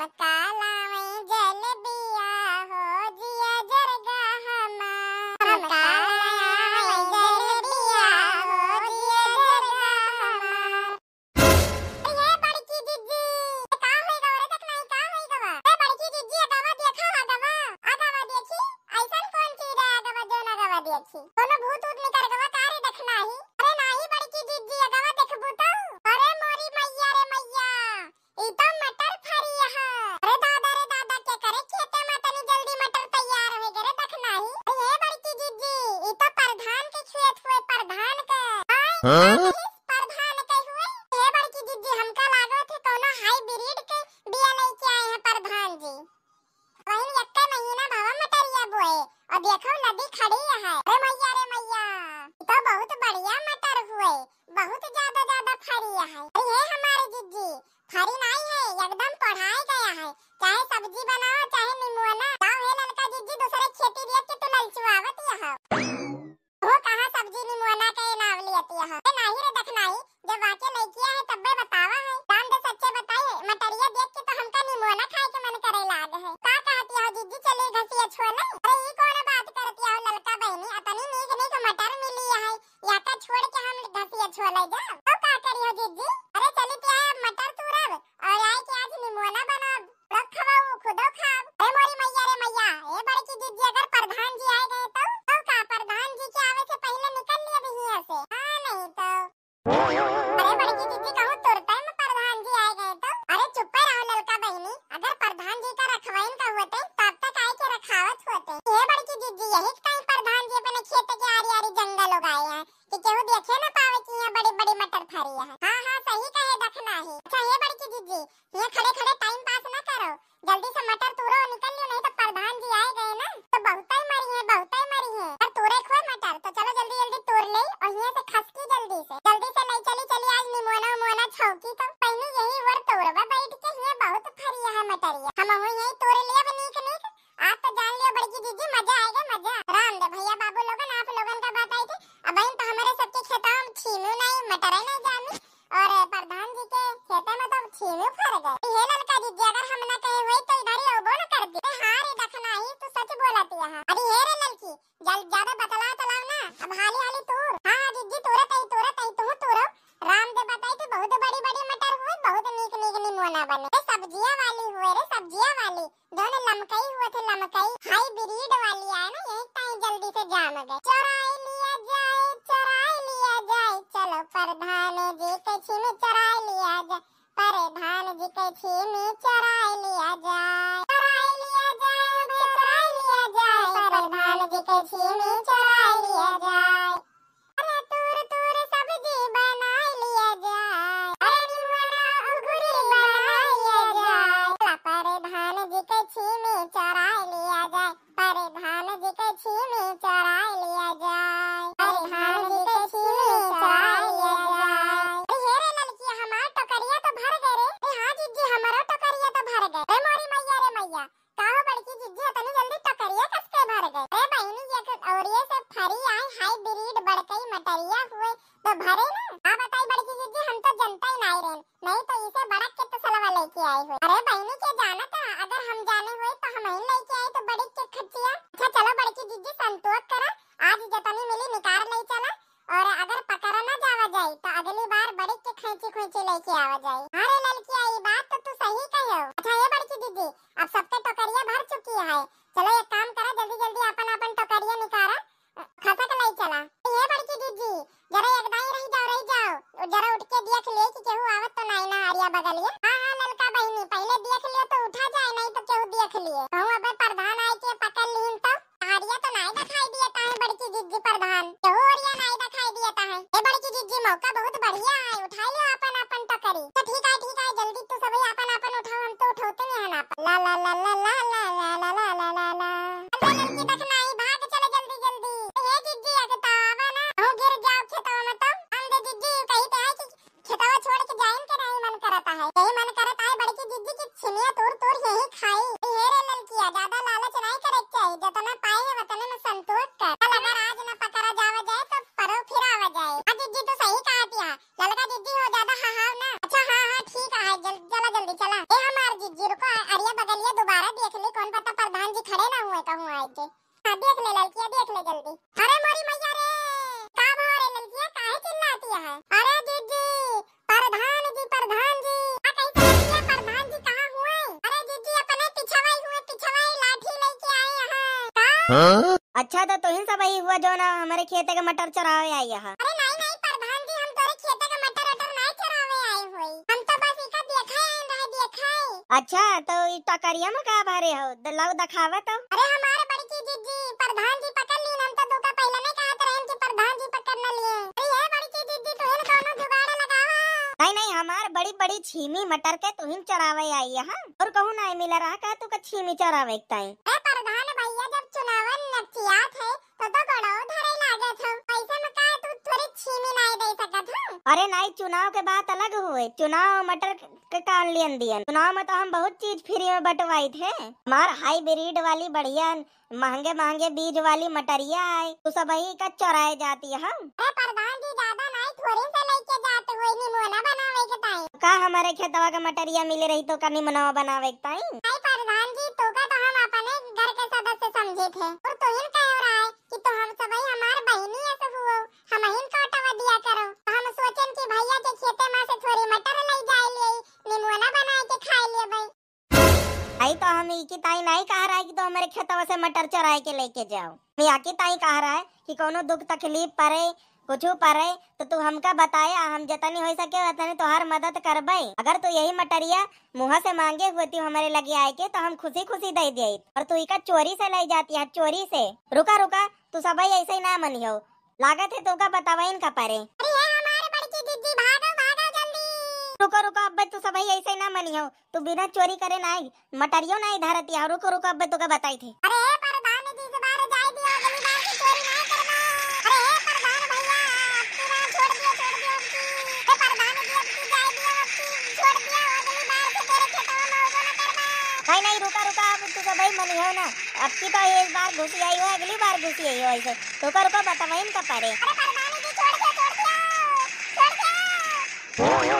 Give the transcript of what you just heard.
काला में जल दिया हो जिया जरगा हमार। हम काला में जल दिया हो जिया जरगा हमार। ये बड़की जिज्जी का होई गवा रे तक नहीं का होई गवा। ए बड़की जिज्जी गवा देखा गवा देखी ऐसन कौन चीज है गवा जो ना गवा देखी। कोनो भूत ऊत निकर गवा कारे देखना ही। अरे नाही बड़की जिज्जी गवा देखबू तो। अरे मोरी मैया रे मैया ई तो मटर फरी है। अरे दादा के करे खेते में तनी जल्दी मटर तैयार हो गए रे देखना ही। ये बड़की जिज्जी ई तो प्रधान के खेत हुए प्रधान के। हां प्रधान के हुए। ये बड़की जिज्जी हमका लागो थे कोनो हाइब्रिड के बिया लेके आए हैं प्रधान जी। वही एक महीना भावा मटरिया बोए और देखो नदी खड़ी है। अरे मैया तो बहुत बढ़िया मटर हुए बहुत ज्यादा फरी है। ये हमारे जिज्जी फरी नहीं है एकदम पढ़ाई गया है। चाहे सब्जी बनाओ चाहे नींबूना लाओ है ललका जिज्जी दूसरे खेती देख के तू ललचुआवत है। वो कहां सब्जी नींबूना के नाम लेती है। नहीं रे देखना ही जब वाके लइकिया है तब बतावा है। दाम दे सच्चे बताए मटरिया देख के तो हमका नींबूना खाए के मन करे लाग है। का कहती हो जिज्जी चली घसिया छोले। अरे ये कौन बात करती हो ललका बहनी अतनी नीक मटर मिली है या का छोड़ के हम घसिया छोले जा। तो का करी हो जिज्जी। अरे चली क्या है मटर तुरब और आए के आज नींबूना बनाब रख खवाओ खुदो खाब। ए मोरी मैया रे मैया ए बड़की जिज्जी अगर प्रधान जी आए गए तो का प्रधान जी के आवे से पहले निकल लिए बिहिया से। हां नहीं तो अरे बड़की जिज्जी कहूं तुरते में प्रधान जी आए गए तो। अरे चुप रहो ललका बहनी अगर प्रधान जी का रखवाइन का होते तब तक आए के रखावत होते। ये बड़की जिज्जी यही टाइम प्रधान जी अपने खेत के आरी जंगल उगाए हैं कि केहू देखे ना पावे कि यहाँ बड़ी मटर फरी है। हां सही कहे देखना ही। अच्छा ये बड़की जिज्जी ये खड़े टाइम पास ना करो जल्दी से मटर तोड़ो निकल लो नहीं तो प्रधान जी आए गए ना तो बहुत ही मरी है। और तोड़े खोए मटर तो चलो जल्दी तोड़ ले और यहाँ से खसकी जल्दी से नहीं चली आज निमोना छौकी तो पहले यही वर तोड़वा बैठ के ये बहुत फरी है मटरिया। हम यही तोड़ लिया नीक आप तो जान लियो बड़की जिज्जी मजा आएगा मजा। राम दे भैया बाबू लोगन आप लोगन का बात आई थी। अब तो हमारे सबके खेतों में छीनू नहीं मटर नहीं जामी और प्रधान जी के खेते में तो छीनू फर गए। ये ललका जिज्जी अगर हम ना कहे हुई तो इधर ही ओबो न कर दी। हां रे देखना ही तू सच बोलती है। अरे ये रे ललकी ज्यादा बतला तलाव ना अब हाली तोड़। हां जिज्जी तोड़त ही तू तोड़ो। राम दे बताई तो बहुत बड़ी मटर हुए बहुत नीक नींबूना बने। सब्जियां वाली हुए रे सब्जियां वाली दोनों लमकई हुए थे लमकई हाइब्रिड वाली आए ना यही टाइम जल्दी से जाम गए। चुराई लिया जाए चलो प्रधान जी के छीमी चुराई लिया जाए प्रधान जी के छीमी चुराई लिया जाए प्रधान जी के छीमी चुराई लिया जाए। अरे तूर सब्जी बनाई लिया जाए अरे नींबूना उगुरी बनाई लिया जाए प्रधान जी के छीमी चुराई लिया जाए प्रधान जी के छीमी चुराई लिया जाए प्रधान जी के छीमी चुराई लिया जाए। अरे रे ललकी हमार टोकरिया तो भर गए रे। हां जिज्जी हमारा टोकरिया तो भर गए। ए मोरी मैया रे मैया काहो बड़की जिज्जी तनी जल्दी टोकरिया कसके भर गए। ए बहनी ये और ये सब फरी आए हाइब्रिड बड़कई मटरिया हुए तो भरे ना। हां बताई बड़की जिज्जी हम तो जनता ही नहीं रेन नहीं तो इसे बड़क के तो सलवा लेके आए हुए। अरे बहनी के जाना था अगर हम जाने हुए तो हम ही लेके आए तो बड़ी के खचिया। अच्छा चलो बड़की जिज्जी संतोष करा आज जतनी मिली निकाल ले चला और अगर पकड़ा ना जावा जाए तो अगली बार बड़ी के खैची लेके आवा जाए। अरे ललकी आई बात तो तू सही कहो। अच्छा ये बड़की जिज्जी अब सबके टोकरिया भर चुकी है चलो एक काम करा जल्दी अपन टोकरिया निकाला खसक ले चला। ये बड़की जिज्जी जरा एकदम रही जाओ जरा उठ के देख ले कि केहू आवत तो नहीं ना आरिया बगलिया। हां ललका बहनी पहले देख लियो तो उठा जाए नहीं तो केहू देख लिए कहूं अब प्रधान आए के पकड़ लीन तो आरिया तो नहीं दिखाई दिया है बड़की जिज्जी प्रधान केहू आरिया नहीं दिखाई दिया है। ए बड़की जिज्जी मौका बहुत बढ़िया है उठा लियो अपन टोकरी तो ठीक है जल्दी तू सभी अपन उठाओ हम तो उठाते नहीं है ना ला ला ला ला ला ला ला ला ला ला ला ललकी देखना ही भाग चले जल्दी। ये जिज्जी अगता आवा ना हो गिर जाओ खेतवा में तो हम दे जिज्जी कहते हैं कि खेतवा छोड़ के जाइन के नहीं मन करता है। यही मन करता है बड़की जिज्जी की छिनिया तोड़ यही खाई। ये रे ललकिया ज्यादा लालच नहीं करे चाहिए जितना पाए है वतने में संतोष कर। अगर आज ना पकड़ा जावा जाए तो परो फिर आवा जाए। हां जिज्जी तो सही कहती है ललका जिज्जी हो ज्यादा हां ना। अच्छा हां ठीक है जल्दी चला ए हमार जिज्जी रुको मैं कहूँ आई के। हाँ देख ले लड़किया, देख ले जल्दी। अरे मोरी मैया रे, का भाव रे लड़किया, काहे चिल्लाती है? अरे जीजी, प्रधान जी, प्रधान जी। आ कहीं से लड़किया, प्रधान जी कहाँ हुए? अरे जीजी अपने पिछवाई हुए, पिछवाई लाठी लेके आए यहाँ। का? अच्छा तो तुहिन सब ही हुआ जो ना हमारे खेते के मटर चरावे आई यहाँ। अरे नहीं नहीं प्रधान जी, हम तोरे खेते के मटर अटर नहीं चरावे आए हुई, हम तो बस इका देखा है रहे देखा है। अच्छा तो ई टकरिया में का भरे हो, लाओ दिखावा तो। अरे हमारे बड़की जीजी प्रधान जी पकड़ ली, हम तो तोका पहले नहीं कहत रहे कि प्रधान जी पकड़ न लिए। अरे ये बड़की जीजी तुहिन कोनो जुगाड़ लगावा। नहीं नहीं हमार बड़ी बड़ी छीमी मटर के तुहिन चरावे आई यहाँ, और कहूँ ना मिला रहा का तू का छीमी चरावे ताई। अरे प्रधान भैया जब चुनावन नचियात है तो गड़ो धरे लागत हो, ऐसे में का तू थोड़ी छीमी नहीं दे सकत हो? अरे नहीं चुनाव के बात अलग हुए, चुनाव मटर के कान लियन दियन। चुनाव में तो हम बहुत चीज फ्री में बंटवाई थे। हमार हाईब्रिड वाली बढ़िया महंगे महंगे बीज वाली मटरिया आए, तो सब ही का चराए जाती है। हम अरे प्रधान जी ज्यादा नहीं थोड़ी से लेके जाते हुए निमोना बनावे के ताई। का हमारे खेतवा का मटरिया मिले रही तो का निमनवा बनावे के ताई। नहीं प्रधान जी तो का तो हम अपने घर के सदस्य समझे थे, और तो इन कह रहा है कि तो हम सब ही हमार बहनी ऐसे हुओ, हम इन कोटवा दिया करो। तो हम सोचन कि भैया के खेते में से थोड़ी मटर ले जाए ले, निमोना बना के खा लिए भाई। आई तो हम की ताई नहीं कह रहा है कि तो हमारे खेतवा से मटर चराए के लेके जाओ। मैं की ताई कह रहा है कि कोनो दुख तकलीफ पड़े कुछ पड़े तो तू हमका बताया, हम जतनी हो सके उतनी तोहार मदद करबे। अगर तू यही मटरिया मुँह से मांगे हुए तू हमारे लगे आए के तो हम खुशी खुशी दे दिए, और तू इका चोरी से ले जाती है, चोरी से। रुका रुका तू सब ऐसे ही ना मनियो, लागत है तुका बतावा इनका परे। अरे ये हमारे बड़की दीदी भागो भागो जल्दी। रुको रुको अब्बे तू सब ऐसे ही ना मनियो, तू बिना चोरी करे ना मटरियो ना धरती है। रुको रुको अब्बे तुका बताई थी। अरे प्रधान जी से बाहर जाए दियो, अगली बार से चोरी नहीं करना। अरे प्रधान भैया पूरा छोड़ दियो ए प्रधान जी, अब तू जाए दियो, अब तू छोड़ दियो, अगली बार से तेरे खेतों में मौजो न करना। नहीं नहीं रुका रुका अब तू सब मनियो ना, अब की तो एक बार घुसी आई हो, अगली बार घुसी आई हो ऐसे। रुको रुको बतावा इनका परे। अरे प्रधान जी छोड़ दियो, छोड़ दियो, छोड़ दियो।